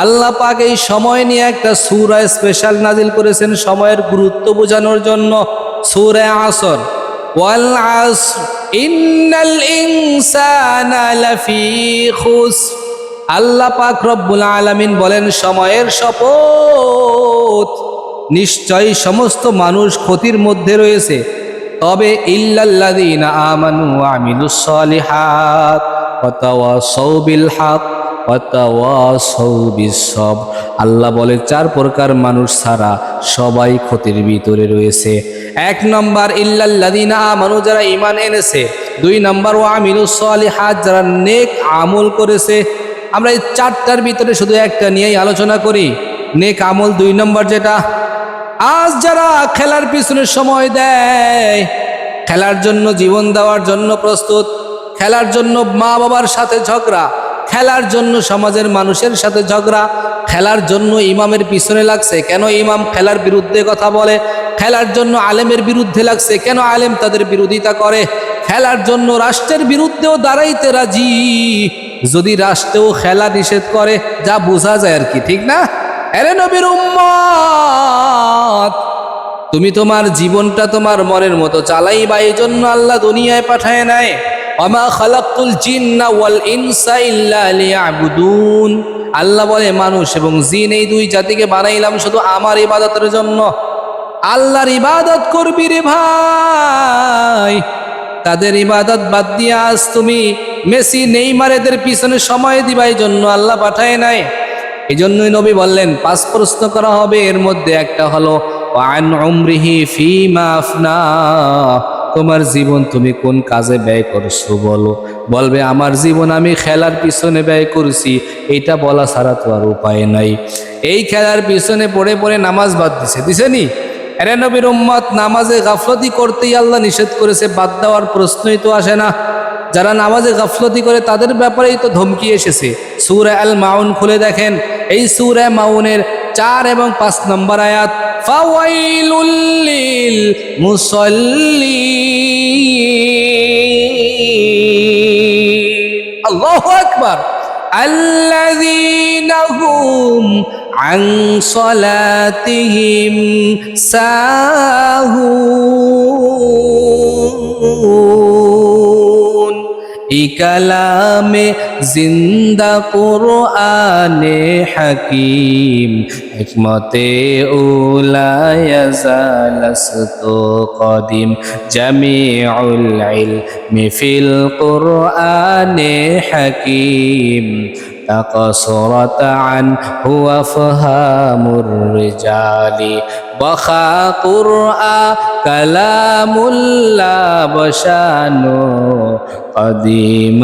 আল্লাহ পাক এই সময় নিয়ে একটা সূরা স্পেশাল নাজিল করেছেন সময়ের গুরুত্ব বোঝানোর জন্য। সূরা আসর, ওয়াল আসর ইন্নাল ইনসানা লাফি খুসর। আল্লাহ পাক রব্বুল আলামিন বলেন সময়ের শপথ, নিশ্চয় সমস্ত মানুষ ক্ষতির মধ্যে রয়েছে, তবে ইল্লাল্লাযীনা আমানু ওয়া আমিলুস সালিহাত ওয়া তাওয়াসাউ বিল হক ওয়া তাওয়াসাউ বিস সবর। আল্লাহ বলে 4 প্রকার মানুষ ছাড়া সবাই ক্ষতির ভিতরে রয়েছে। 1 নম্বর ইল্লাল্লাযীনা আমানু, যারা ঈমান এনেছে। 2 নম্বর ওয়া আমিলুস সালিহাত, যারা নেক আমল করেছে। আমরা এই 4টার ভিতরে শুধু একটা নিয়েই আলোচনা করি, নেক আমল 2 নম্বর যেটা। আজ যারা খেলার পিছনে সময় দেয়, খেলার জন্য জীবন দেওয়ার জন্য প্রস্তুত, খেলার জন্য মা বাবার সাথে ঝগড়া, খেলার জন্য সমাজের মানুষের সাথে ঝগড়া, খেলার জন্য ইমামের পিছনে লাগছে, কেন ইমাম খেলার বিরুদ্ধে কথা বলে, খেলার জন্য আলেমের বিরুদ্ধে লাগছে, কেন আলেম তাদের বিরোধিতা করে, খেলার জন্য রাষ্ট্রের বিরুদ্ধেও দাঁড়াইতে রাজি, যদি রাষ্ট্রেও খেলা নিষেধ করে, যা বোঝা যায় আর কি, ঠিক না? আরে নবীর উম্মত, তুমি তোমার জীবনটা তোমার মনের মতো চালাইবা, এই জন্য আল্লাহ দুনিয়ায় পাঠায় নাই। ওয়ামা খালাকতুল জিন্না ওয়াল ইনসা ইল্লা লিয়াবুদুন। আল্লাহ বলে মানুষ এবং জিন এই 2 জাতিকে বানাইলাম শুধু আমার ইবাদতের জন্য। আল্লাহর ইবাদত করবি রে ভাই, তাদের ইবাদত বাদ দিয়ে আজ তুমি মেসি নেইমারেদের পিছনে সময় দিবা, এই জন্য আল্লাহ পাঠায় নাই। এই জন্যই নবী বললেন 5 প্রশ্ন করা হবে, এর মধ্যে একটা হলো ওয়ান উমরিহি ফিমা আফনা, তোমার জীবন তুমি কোন কাজে ব্যয় করছো বলো। বলবে আমার জীবন আমি খেলার পিছনে ব্যয় করছি, এটা বলা ছাড়া তো আর উপায় নাই। এই খেলার পিছনে পড়ে পড়ে নামাজ বাদ দিছেনি? আরে নবীর উম্মত, নামাজে গাফলতি করতেই আল্লাহ নিষেধ করেছে, বাদ দেওয়ার প্রশ্নই তো আসে না। যারা নামাজে গাফলতি করে তাদের ব্যাপারেই তো ধমকি এসেছে। সূরা আল মাউন খুলে দেখেন, এই সূরা মাউনের 4 এবং 5 নম্বর আয়াত, ফাওয়াইলুল লিল মুসাল্লিন, আল্লাহু আকবার, আল্লাযীনা হুম আন সালাতিহিম সাহুন। এই কালামে জিন্দা কুরআনে হাকিম, হিকমতে উলায়াজালাস্তু কদিম, জামিউল ইলমি ফিল কুরআনে হাকিম, تقصرت عنه أفهام الرجال بخا قرآن كلام الله بشانو قديم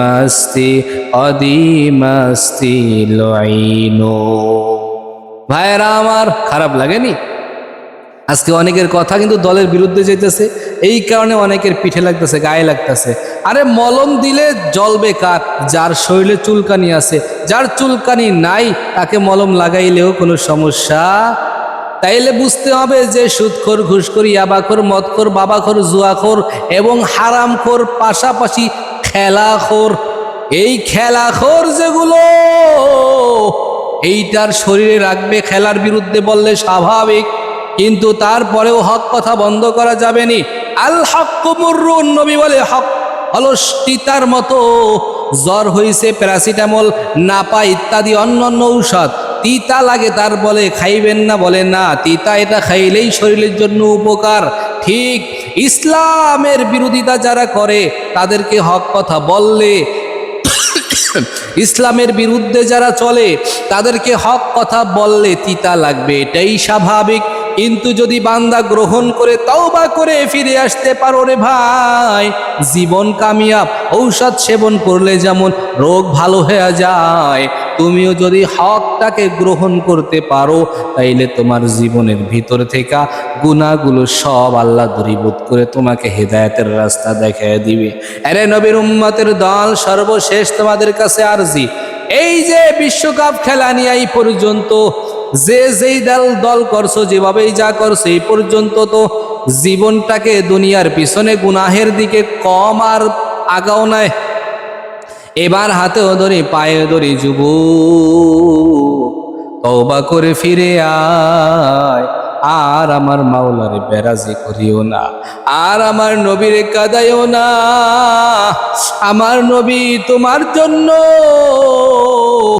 अस्ति لعينو। ভাইরা আমার, খারাপ লাগেনি? আজকে অনেকের কথা কিন্তু দলের বিরুদ্ধে যেতেছে, এই কারণে অনেকের পিঠে লাগতেছে, গায়ে লাগতেছে। আরে মলম দিলে জ্বলবে কার? যার শরীরে চুলকানি আছে। যার চুলকানি নাই তাকে মলম লাগাইলেও কোনো সমস্যা। তাইলে বুঝতে হবে যে সুদখোর, ঘুষখোর, ইয়াবাখোর, মদখোর, বাবাখোর, জুয়াখোর এবং হারামখোর, পাশাপাশি খেলাখোর, এই খেলাখোর যেগুলো, এইটার শরীরে রাখবে। খেলার বিরুদ্ধে বললে স্বাভাবিক, কিন্তু তারপরেও হক কথা বন্ধ করা যাবে নি। আল হাক্কু মুররুন, নবী বলে হক হলো তিতার মতো। জ্বর হইছে, প্যারাসিটামল, নাপা ইত্যাদি অন্যান্য ঔষধ তিতা লাগে, তার বলে খাইবেন না, বলে না তিতা, এটা খাইলেই শরীরের জন্য উপকার। ঠিক ইসলামের বিরোধিতা যারা করে তাদেরকে হক কথা বললে, ইসলামের বিরুদ্ধে যারা চলে তাদেরকে হক কথা বললে তিতা লাগবে, এটাই স্বাভাবিক। কিন্তু যদি বান্দা গ্রহণ করে তওবা করে ফিরে আসতে পারো রে ভাই, জীবন কামিয়াব। ঔষধ সেবন করলে যেমন রোগ ভালো হয়ে যায়, তুমিও যদি হকটাকে গ্রহণ করতে পারো, তাইলে তোমার জীবনের ভিতর থেকে গুনাহগুলো সব আল্লাহ দূরীভূত করে তোমাকে হেদায়েতের রাস্তা দেখিয়ে দিবে। আরে নবীর উম্মতের দল, সর্বশেষ তোমাদের কাছে আরজি, এই যে বিশ্বকাপ খেলা নিয়ে এই পর্যন্ত যেই দল করছো, যেভাবেই যা করছো, এই পর্যন্ত তো জীবনটাকে দুনিয়ার পিছনে গুনাহের দিকে কম আর আগাও নাই। এবার হাতেও ধরি, পায়ে ধরি, যুবক তওবা করে ফিরে আয়, আর আমার মাওলারে বেরাজি করিও না, আর আমার নবীরে কাঁদাইও না। আমার নবী তোমার জন্য